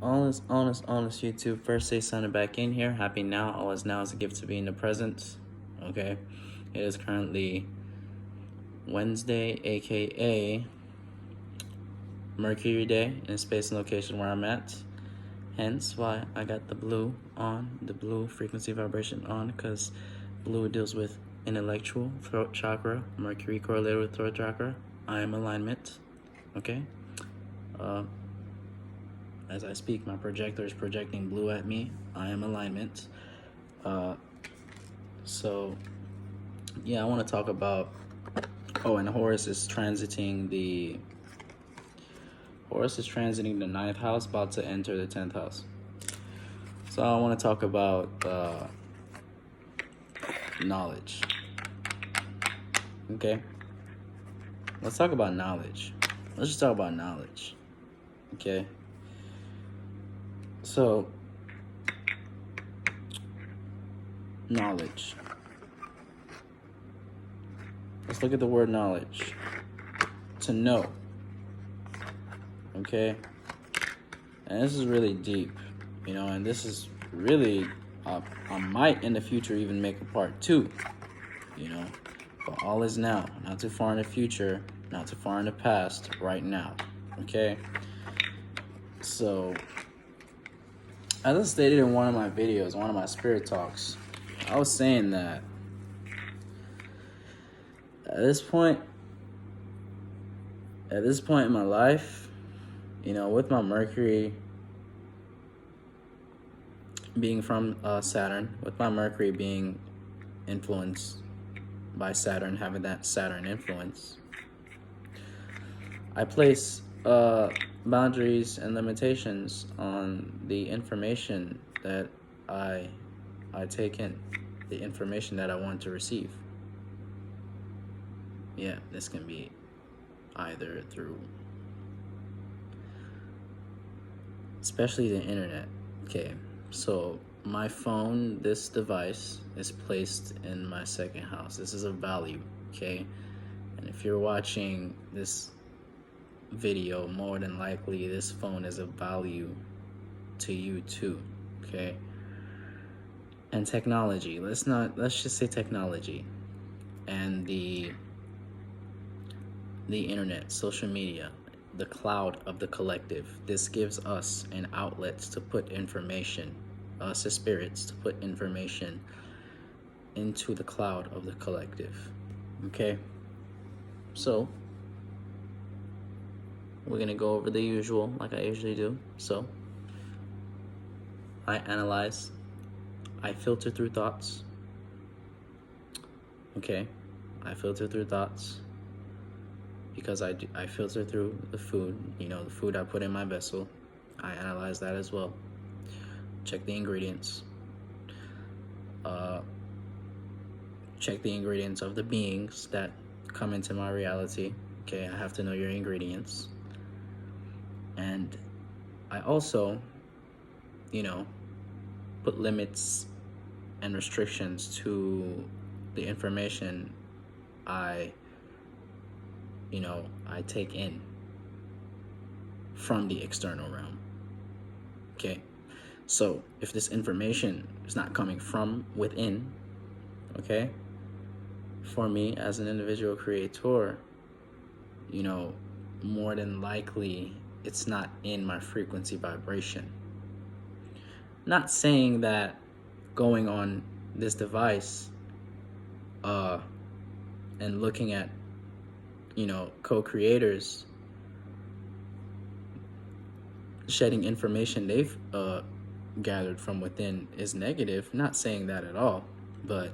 Honest YouTube. First say signing back in here. Happy now. Always now is a gift to be in the present. Okay. It is currently Wednesday, aka Mercury Day in space and location where I'm at. Hence why I got the blue on, the blue frequency vibration on, because blue deals with intellectual, throat chakra, Mercury correlated with throat chakra. I am alignment. Okay. As I speak, my projector is projecting blue at me. I am alignment. So yeah, I want to talk about, and Horus is transiting the ninth house, about to enter the 10th house. So I want to talk about knowledge. Okay, let's talk about knowledge. Let's just talk about knowledge. Okay. So, knowledge. Let's look at the word knowledge. To know. Okay? And this is really deep, and this is really, I might in the future even make a part 2, but all is now. Not too far in the future, not too far in the past, right now. Okay? So, as I stated in one of my videos, one of my spirit talks, I was saying that at this point in my life, with my Mercury being from Saturn, with my Mercury being influenced by Saturn, having that Saturn influence, I place boundaries and limitations on the information that I take in, the information that I want to receive. Yeah, this can be either through, especially the internet. Okay, so my phone, this device, is placed in my second house. This is a value, okay? And if you're watching this video, more than likely this phone is of value to you too, okay? And technology, let's just say technology and the internet, social media, the cloud of the collective. This gives us an outlet to put information, us as spirits, to put information into the cloud of the collective. Okay, so we're gonna go over the usual, like I usually do. So I analyze, I filter through thoughts. Okay, I filter through thoughts because I filter through the food, the food I put in my vessel. I analyze that as well. Check the ingredients. Check the ingredients of the beings that come into my reality. Okay, I have to know your ingredients. And I also, put limits and restrictions to the information I take in from the external realm. Okay, so if this information is not coming from within, okay, for me as an individual creator, more than likely it's not in my frequency vibration. Not saying that going on this device and looking at co-creators shedding information they've gathered from within is negative. Not saying that at all, but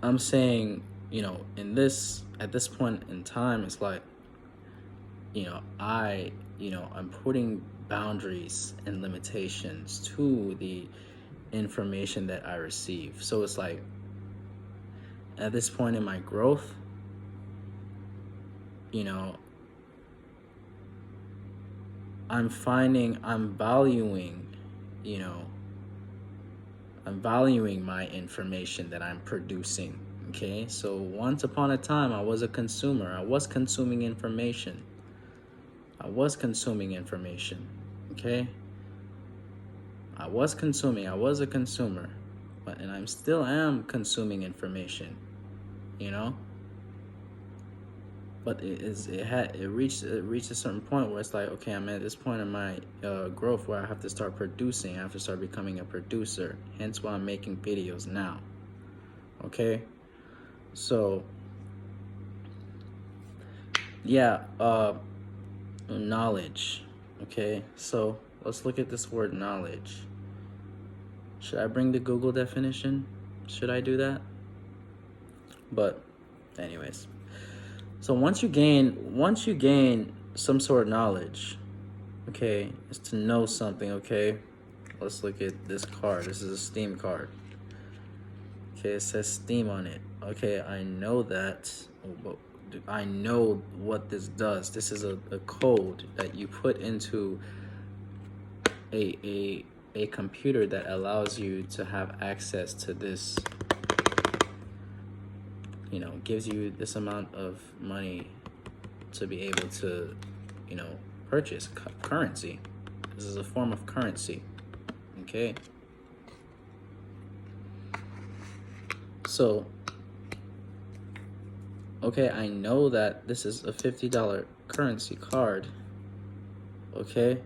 I'm saying, at this point in time, it's like, I'm putting boundaries and limitations to the information that I receive. So it's like, at this point in my growth, I'm valuing my information that I'm producing. Okay, so once upon a time I was a consumer. I was consuming information. I was consuming information, okay? I was a consumer, and I still am consuming information, you know? But it reached a certain point where it's like, okay, I'm at this point in my growth where I have to start producing. I have to start becoming a producer. Hence why I'm making videos now. Okay, so yeah, knowledge. Okay, so let's look at this word knowledge. Should I bring the Google definition? Should I do that? But anyways, so once you gain some sort of knowledge, okay, is to know something. Okay, let's look at this card. This is a Steam card. Okay, it says Steam on it. Okay, I know that. I know what this does. This is a code that you put into a computer that allows you to have access to this, you know, gives you this amount of money to be able to, you know, purchase currency. This is a form of currency. Okay. So, okay, I know that this is a $50 currency card. Okay.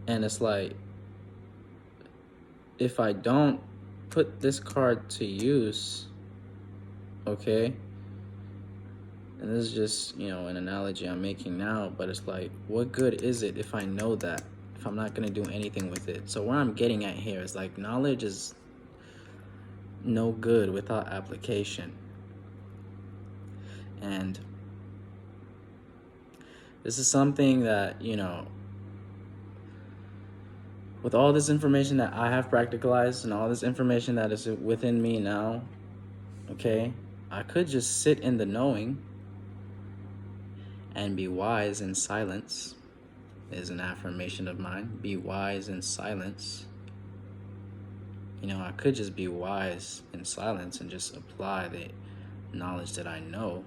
And it's like, if I don't put this card to use, okay, and this is just, you know, an analogy I'm making now, but it's like, what good is it if I know that, if I'm not going to do anything with it? So where I'm getting at here is like, knowledge is no good without application. And this is something that, you know, with all this information that I have practicalized and all this information that is within me now, okay, I could just sit in the knowing and be wise in silence. Is an affirmation of mine. Be wise in silence. You know, I could just be wise in silence and just apply the knowledge that I know.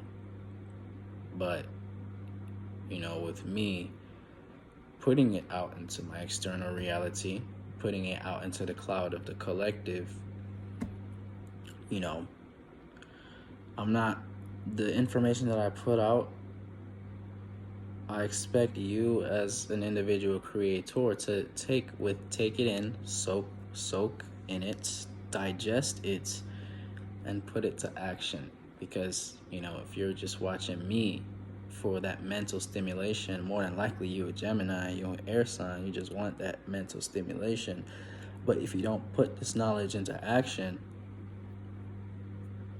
But, you know, with me putting it out into my external reality, putting it out into the cloud of the collective, you know, the information that I put out, I expect you as an individual creator to take it in, soak in it, digest it, and put it to action. Because, you know, if you're just watching me for that mental stimulation, more than likely you're a Gemini, you're an air sign, you just want that mental stimulation. But if you don't put this knowledge into action,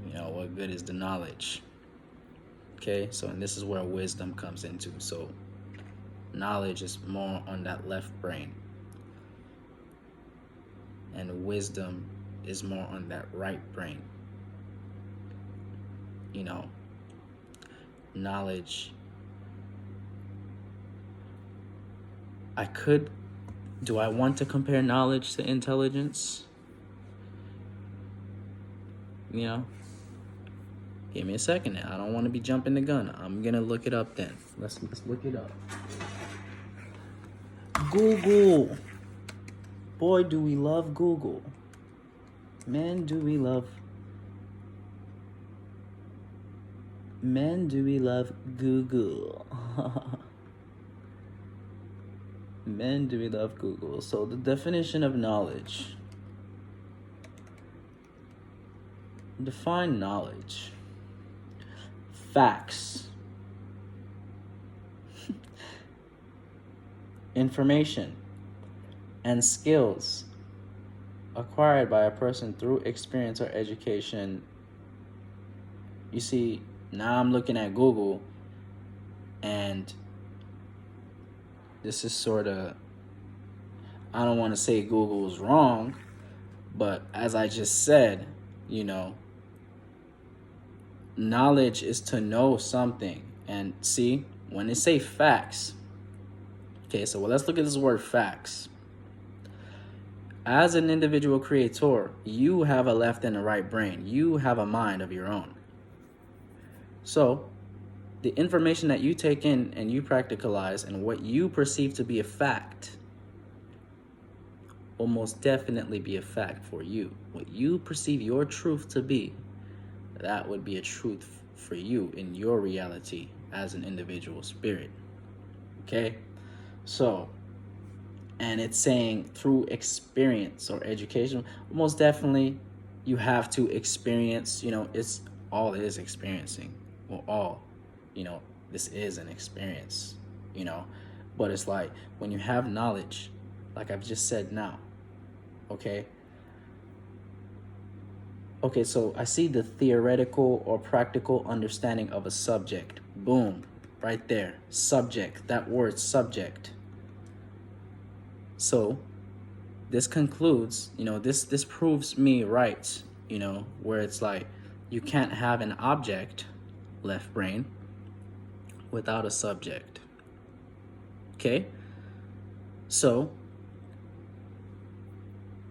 you know, what good is the knowledge? Okay, so and this is where wisdom comes into. So knowledge is more on that left brain, and wisdom is more on that right brain. You know, knowledge, do I want to compare knowledge to intelligence? You know, give me a second. I don't want to be jumping the gun. I'm gonna look it up then. Let's look it up. Google. Boy, do we love Google. Men, do we love Google. Men, do we love Google. So the definition of knowledge. Define knowledge. Facts. Information and skills acquired by a person through experience or education. You see, now I'm looking at Google, and this is sort of, I don't want to say Google is wrong, but as I just said, you know, knowledge is to know something. And see, when they say facts, okay, so let's look at this word facts. As an individual creator, you have a left and a right brain. You have a mind of your own. So, the information that you take in and you practicalize and what you perceive to be a fact will most definitely be a fact for you. What you perceive your truth to be, that would be a truth for you in your reality as an individual spirit. Okay? So, and it's saying through experience or education, most definitely you have to experience, it's all it is experiencing. Well, all, this is an experience, but it's like when you have knowledge, like I've just said now, okay, so I see the theoretical or practical understanding of a subject. Boom, right there. Subject, that word subject. So this concludes, this proves me right, where it's like you can't have an object, left brain, without a subject. Okay? So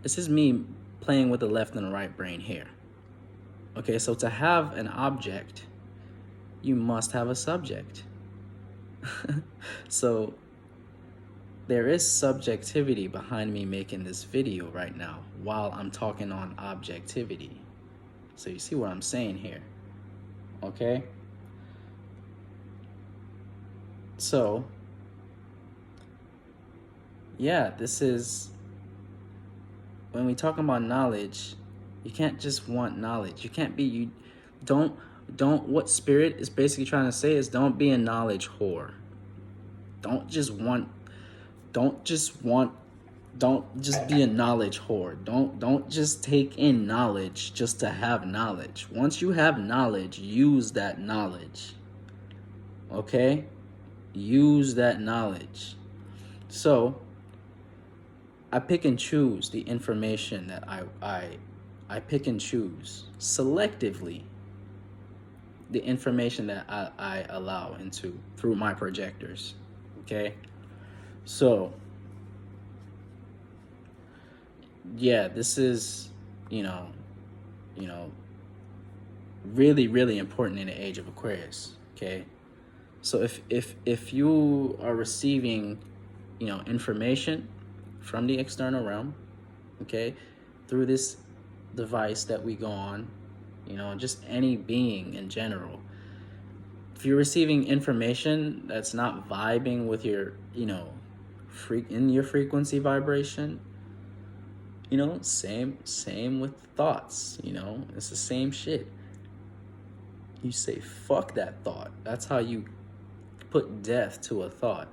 this is me playing with the left and the right brain here. Okay, so to have an object, you must have a subject. So there is subjectivity behind me making this video right now while I'm talking on objectivity. So you see what I'm saying here, okay? So, yeah, this is, when we talk about knowledge, you can't just want knowledge. You can't be, what spirit is basically trying to say is don't be a knowledge whore. Don't just be a knowledge whore. Don't just take in knowledge just to have knowledge. Once you have knowledge, use that knowledge. Okay? Use that knowledge. So I pick and choose the information that I pick and choose selectively the information that I allow into through my projectors. Okay? So yeah, this is, really, really important in the age of Aquarius. Okay? So if you are receiving, information from the external realm, okay, through this device that we go on, just any being in general, if you're receiving information that's not vibing with your, in your frequency vibration, same with thoughts, it's the same shit. You say, fuck that thought. That's how you put death to a thought.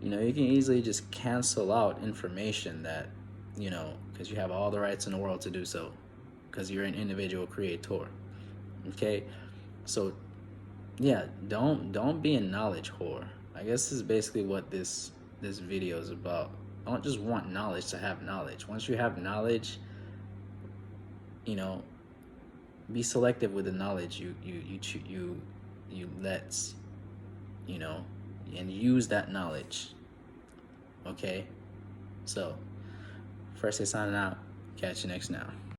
You can easily just cancel out information that, because you have all the rights in the world to do so, because you're an individual creator. Okay? So, yeah, don't be a knowledge whore. I guess this is basically what this video is about. Don't just want knowledge to have knowledge. Once you have knowledge, be selective with the knowledge you let, and use that knowledge. Okay? So, first day signing out. Catch you next now.